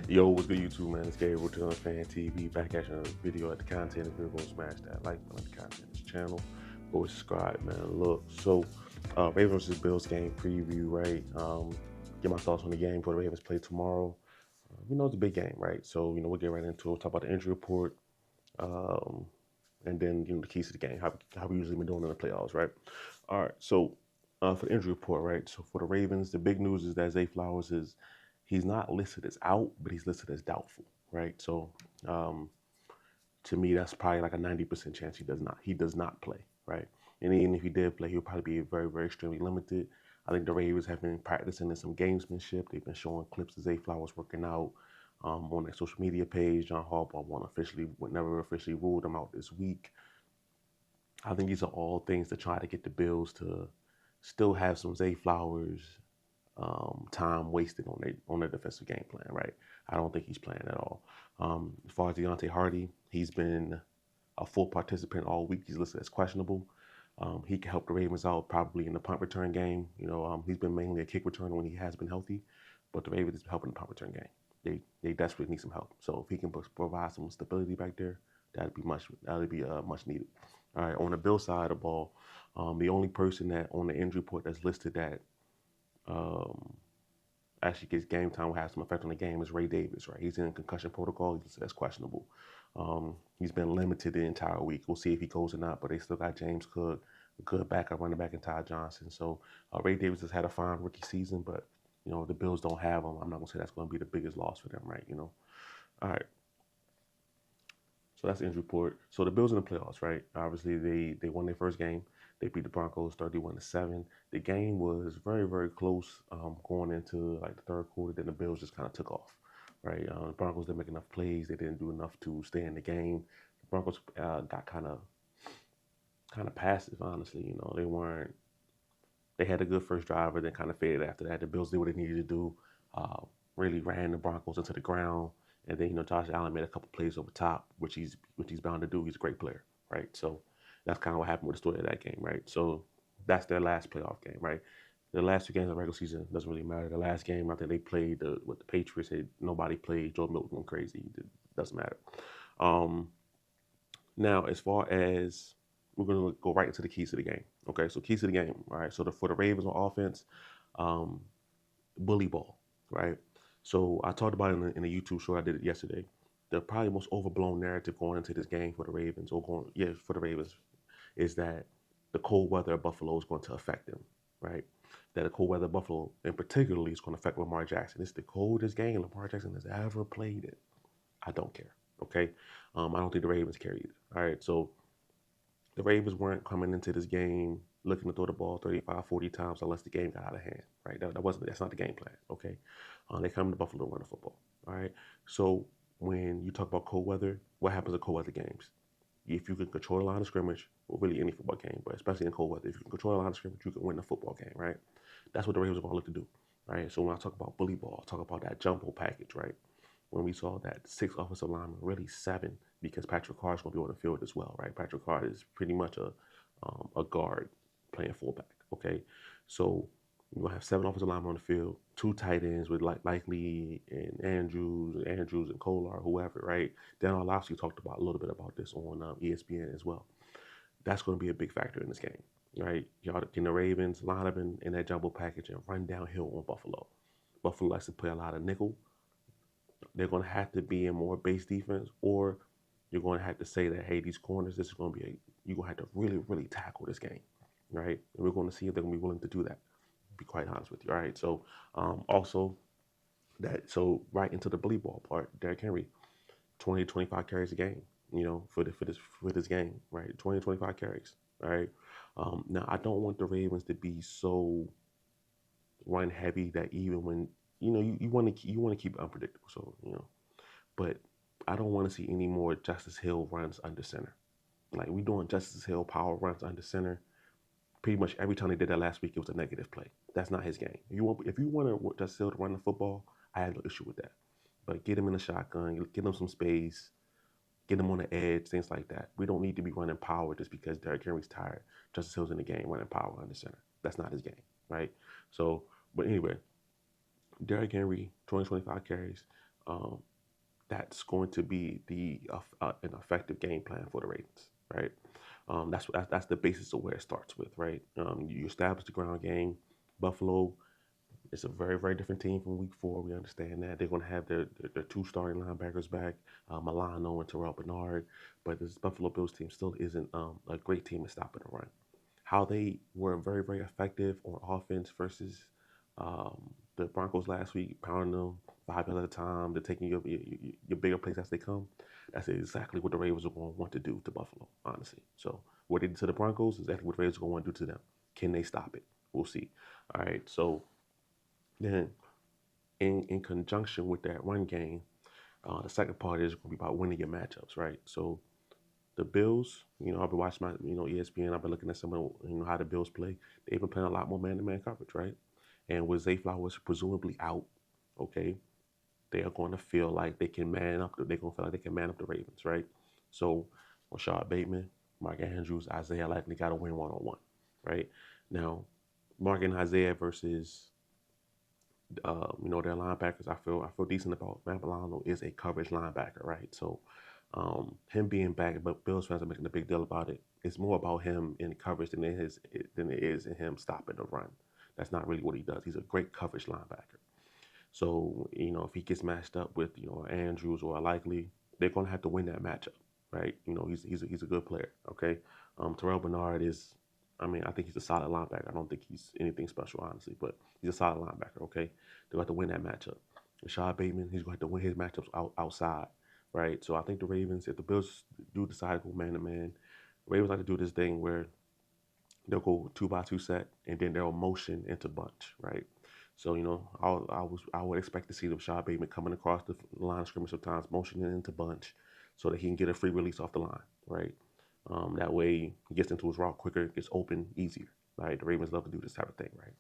Yo, what's good, YouTube, man? It's Gabriel to Fan TV. Back at you on video at the content. If you're going to smash that like button, the content this channel, go subscribe, man. Look, so Ravens vs. Bills game preview, right? Get my thoughts on the game for the Ravens play tomorrow. We know it's a big game, right? So we'll get right into it. We'll talk about the injury report, um, and then the keys to the game. How we usually been doing in the playoffs, right? All right, so for the injury report, right? So for the Ravens, the big news is that Zay Flowers is he's not listed as out, but he's listed as doubtful, right? So um, to me, that's probably like a 90% chance he does not play, right? And even if he did play, he'll probably be very, very extremely limited. I think the Ravens have been practicing in some gamesmanship. They've been showing clips of Zay Flowers working out on their social media page. John Harbaugh never officially ruled him out this week. I think these are all things to try to get the Bills to still have some Zay Flowers time wasted on their defensive game plan, right? I don't think he's playing at all. As far as Deontay Hardy, he's been a full participant all week. He's listed as questionable. He can help the Ravens out probably in the punt return game. He's been mainly a kick returner when he has been healthy, but the Ravens is helping the punt return game. They desperately need some help. So if he can provide some stability back there, that'd be much needed. All right, on the Bill side of the ball, the only person that on the injury report that's listed that um, actually gets game time will have some effect on the game is Ray Davis, right? He's in concussion protocol. That's questionable. He's been limited the entire week. We'll see if he goes or not, but they still got James Cook, a good backup running back, and Ty Johnson. So Ray Davis has had a fine rookie season, but the Bills don't have him. I'm not gonna say that's gonna be the biggest loss for them, right? All right. So that's the injury report. So the Bills in the playoffs, right? Obviously, they won their first game. They beat the Broncos 31-7. The game was very, very close going into like the third quarter. Then the Bills just kind of took off, right? The Broncos didn't make enough plays. They didn't do enough to stay in the game. The Broncos got kind of passive, honestly. They weren't. They had a good first drive, but then kind of faded after that. The Bills did what they needed to do. Uh, really ran the Broncos into the ground. And then Josh Allen made a couple plays over top, which he's bound to do. He's a great player, right? So that's kind of what happened with the story of that game, right? So that's their last playoff game, right? The last two games of the regular season doesn't really matter. The last game I think they played with the Patriots, nobody played. Joe Milton went crazy. It doesn't matter. Um, Now, as far as we're gonna go right into the keys to the game. Okay, so keys to the game. All right. So for the Ravens on offense, um, bully ball, right? So I talked about it in a YouTube show I did it yesterday. The probably most overblown narrative going into this game for the Ravens, for the Ravens, is that the cold weather of Buffalo is going to affect them, right? That the cold weather of Buffalo, in particularly, is going to affect Lamar Jackson. It's the coldest game Lamar Jackson has ever played in. I don't care. Okay, I don't think the Ravens care either. All right, so the Ravens weren't coming into this game looking to throw the ball 35, 40 times unless the game got out of hand, right? That's not the game plan, okay? They come to Buffalo to run the football, all right? So when you talk about cold weather, what happens in cold weather games? If you can control the line of scrimmage, or really any football game, but especially in cold weather, if you can control the line of scrimmage, you can win the football game, right? That's what the Ravens are going to look to do, right? So when I talk about bully ball, I talk about that jumbo package, right? When we saw that 6 offensive linemen, really 7, because Patrick Carr is going to be on the field as well, right? Patrick Carr is pretty much a guard playing fullback, okay? So you're going to have 7 offensive linemen on the field, 2 tight ends with Likely and Andrews and Kolar, whoever, right? Dan Orlovsky talked about a little bit about this on ESPN as well. That's going to be a big factor in this game, right? Y'all, can the Ravens line up in that jumbo package and run downhill on Buffalo? Buffalo likes to play a lot of nickel. They're going to have to be in more base defense, or you're going to have to say that, hey, these corners, this is going to be you're going to have to really, really tackle this game, right? And we're going to see if they're going to be willing to do that. To be quite honest with you, all right. So also right into the bully ball part, Derrick Henry, 20 to 25 carries a game, for this game, right? 20 to 25 carries, all right. Now I don't want the Ravens to be so run heavy that even when you want to keep it unpredictable. So but I don't want to see any more Justice Hill runs under center. Like we doing Justice Hill power runs under center. Pretty much every time they did that last week, it was a negative play. That's not his game. If you want Justice Hill to run the football, I have no issue with that. But get him in the shotgun, get him some space, get him on the edge, things like that. We don't need to be running power just because Derrick Henry's tired. Justice Hill's in the game running power under center. That's not his game, right? So, but anyway, Derrick Henry, 20, 25 carries. um, that's going to be an effective game plan for the Ravens, right? That's the basis of where it starts with, right? You establish the ground game. Buffalo is a very, very different team from Week 4. We understand that they're going to have their two starting linebackers back, Milano and Terrell Bernard, but this Buffalo Bills team still isn't a great team at stopping the run. How they were very, very effective on offense versus the Broncos last week, pounding them 5 yards at a time, they're taking your bigger plays as they come. That's exactly what the Ravens are going to want to do to Buffalo, honestly. So what they did to the Broncos is exactly what the Ravens are going to want to do to them. Can they stop it? We'll see. All right. So then, in conjunction with that run game, the second part is going to be about winning your matchups, right? So the Bills, I've been watching my, ESPN. I've been looking at some of, how the Bills play. They've been playing a lot more man-to-man coverage, right? And with Zay Flowers presumably out, okay, they are going to feel like they can man up. They're going to feel like they can man up the Ravens, right? So, Rashad Bateman, Mark Andrews, Isaiah likely got to win one-on-one, right? Now, Mark and Isaiah versus their linebackers. I feel decent about Matt Milano is a coverage linebacker, right? So him being back, but Bills fans are making a big deal about it. It's more about him in coverage than it is in him stopping the run. That's not really what he does. He's a great coverage linebacker. So, if he gets matched up with, Andrews or Likely, they're going to have to win that matchup, right? He's a good player, okay? Terrell Bernard is, I think he's a solid linebacker. I don't think he's anything special, honestly, but he's a solid linebacker, okay? They're going to have to win that matchup. Rashad Bateman, he's going to have to win his matchups outside, right? So I think the Ravens, if the Bills do decide to go man-to-man, Ravens like to do this thing where they'll go 2-by-2 set, and then they'll motion into bunch, right? So I would expect to see the Rashad Bateman coming across the line of scrimmage sometimes, motioning into bunch, so that he can get a free release off the line, right? That way he gets into his route quicker, gets open easier, right? The Ravens love to do this type of thing, right?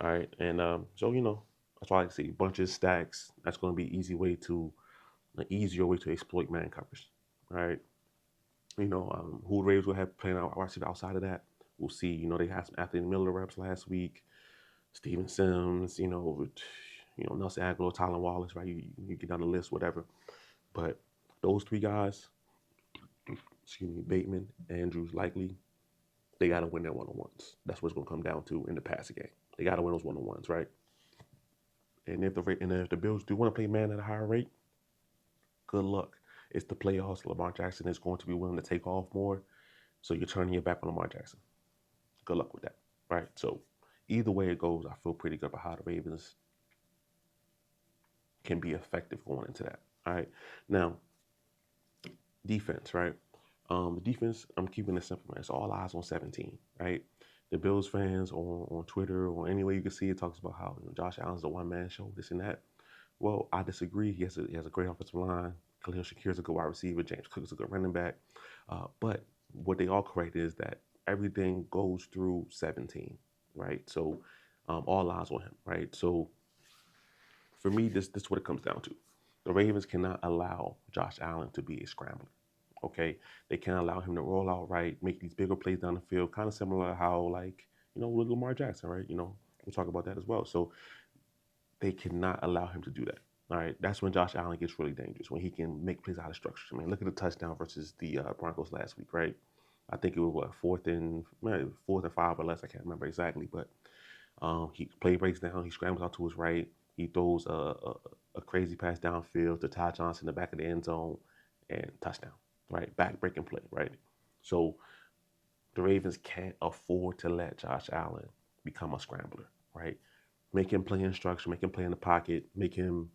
All right, and so that's why I like to see bunches, stacks. That's going to be an easier way to exploit man coverage, right? Who the Ravens will have playing outside of that. We'll see. They had some Anthony Miller reps last week. Steven Sims, Nelson Aguilar, Tylen Wallace, right? You get down the list, whatever. But those three guys, excuse me, Bateman, Andrews, Likely, they got to win their one-on-ones. That's what it's going to come down to in the passing game. They got to win those one-on-ones, right? And if the Bills do want to play man at a higher rate, good luck. It's the playoffs. Lamar Jackson is going to be willing to take off more, so you're turning your back on Lamar Jackson. Good luck with that, right? So either way it goes, I feel pretty good about how the Ravens can be effective going into that. All right. Now, defense, right? The defense, I'm keeping it simple, man. It's all eyes on 17, right? The Bills fans on Twitter or any way you can see it talks about how Josh Allen's a one-man show, this and that. Well, I disagree. He has a great offensive line. Khalil Shakir's a good wide receiver. James Cook's a good running back. But what they all correct is that everything goes through 17, right? So all eyes on him, right? So for me, this is what it comes down to. The Ravens cannot allow Josh Allen to be a scrambler. Okay, they can't allow him to roll out right, make these bigger plays down the field, kind of similar to how with Lamar Jackson, right? We'll talk about that as well. So they cannot allow him to do that. All right, that's when Josh Allen gets really dangerous, when he can make plays out of structure. I mean, look at the touchdown versus the Broncos last week, right? I think it was fourth and 5 or less. I can't remember exactly, but he play breaks down. He scrambles out to his right. He throws a crazy pass downfield to Ty Johnson in the back of the end zone, and touchdown. Right, back breaking play. Right, so the Ravens can't afford to let Josh Allen become a scrambler. Right, make him play in structure, make him play in the pocket, make him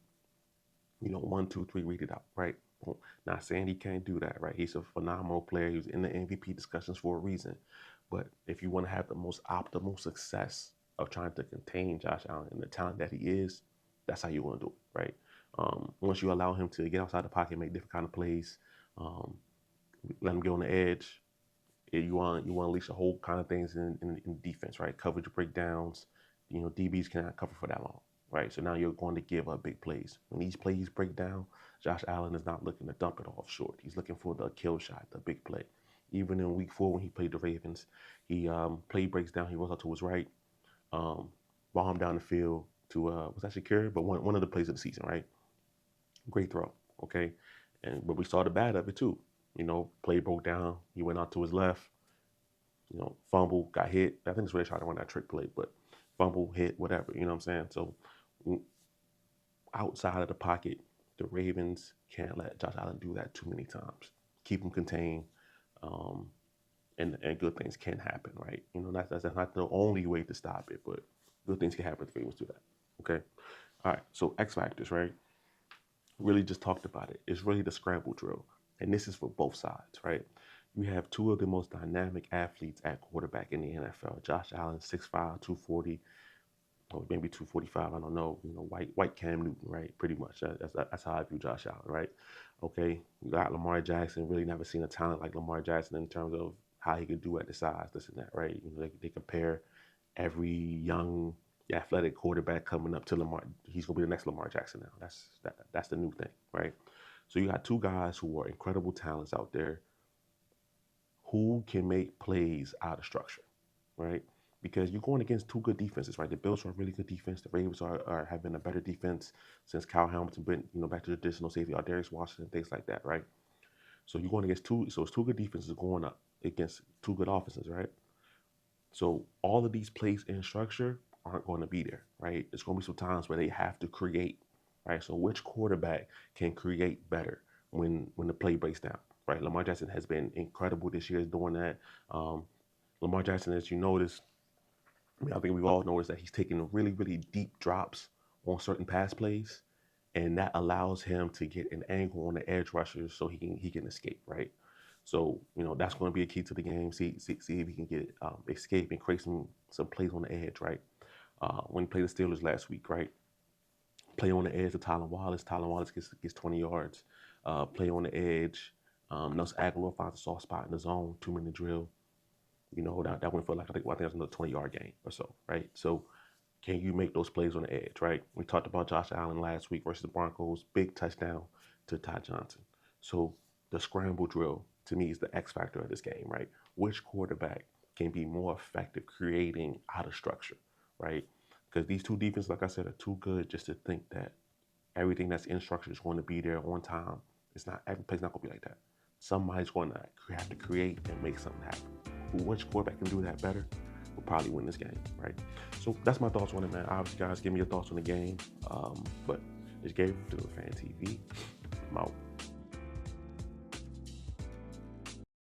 1, 2, 3, read it out. Right. Not saying he can't do that. Right, he's a phenomenal player. He was in the MVP discussions for a reason. But if you want to have the most optimal success of trying to contain Josh Allen and the talent that he is, that's how you want to do it, right? Once you allow him to get outside the pocket, make different kind of plays, um, let him get on the edge, you want to unleash a whole kind of things in defense, right? Coverage breakdowns, DBs cannot cover for that long, right? So now you're going to give up big plays. When these plays break down, Josh Allen is not looking to dump it off short. He's looking for the kill shot, the big play. Even in Week 4 when he played the Ravens, he play breaks down. He rolls out to his right, um, ball him down the field to was that Shakir? But one of the plays of the season, right? Great throw, okay? But we saw the bad of it too. Play broke down. He went out to his left. Fumble, got hit. I think it's really trying to run that trick play, but fumble, hit, whatever. You know what I'm saying? So outside of the pocket, the Ravens can't let Josh Allen do that too many times. Keep him contained, um, and good things can happen, right? That's not the only way to stop it, but good things can happen if the Ravens do that. Okay. All right. So X factors, right? Really just talked about it. It's really the scramble drill, and this is for both sides, right? You have two of the most dynamic athletes at quarterback in the NFL. Josh Allen, 6'5", 240, or maybe 245. I don't know. White Cam Newton, right? Pretty much. That's how I view Josh Allen, right? Okay. You got Lamar Jackson. Really never seen a talent like Lamar Jackson in terms of how he could do at the size, this and that, right? They compare every young athletic quarterback coming up to Lamar. He's gonna be the next Lamar Jackson now. That's the new thing, right? So you got two guys who are incredible talents out there who can make plays out of structure, right? Because you're going against two good defenses, right? The Bills are a really good defense. The Ravens are have been a better defense since Kyle Hamilton went, back to the traditional safety, Darius Washington, things like that, right? So you're going against two. So it's two good defenses going up against two good offenses, right? So all of these plays in structure aren't going to be there, right? It's going to be some times where they have to create, right? So which quarterback can create better when the play breaks down, right? Lamar Jackson has been incredible this year doing that. Um, Lamar Jackson, as you notice, I think we've all noticed that he's taking really, really deep drops on certain pass plays, and that allows him to get an angle on the edge rushers so he can escape, right? So that's going to be a key to the game. See if he can get escape and create some plays on the edge, right? When he played the Steelers last week, right? Play on the edge to Tylan Wallace. Tylan Wallace gets 20 yards. Play on the edge. Nelson Aguilar finds a soft spot in the zone. 2-minute drill. That went for I think it was another 20-yard game or so, right? So can you make those plays on the edge, right? We talked about Josh Allen last week versus the Broncos. Big touchdown to Ty Johnson. So the scramble drill, to me, is the X factor of this game, right? Which quarterback can be more effective creating out of structure, right? Because these two defenses, like I said, are too good just to think that everything that's in structure is going to be there on time. It's not, every play's not going to be like that. Somebody's going to have to create and make something happen. Which quarterback can do that better will probably win this game, right? So that's my thoughts on it, man. Obviously, guys, give me your thoughts on the game. But it's Gabe to Fan TV. I'm out.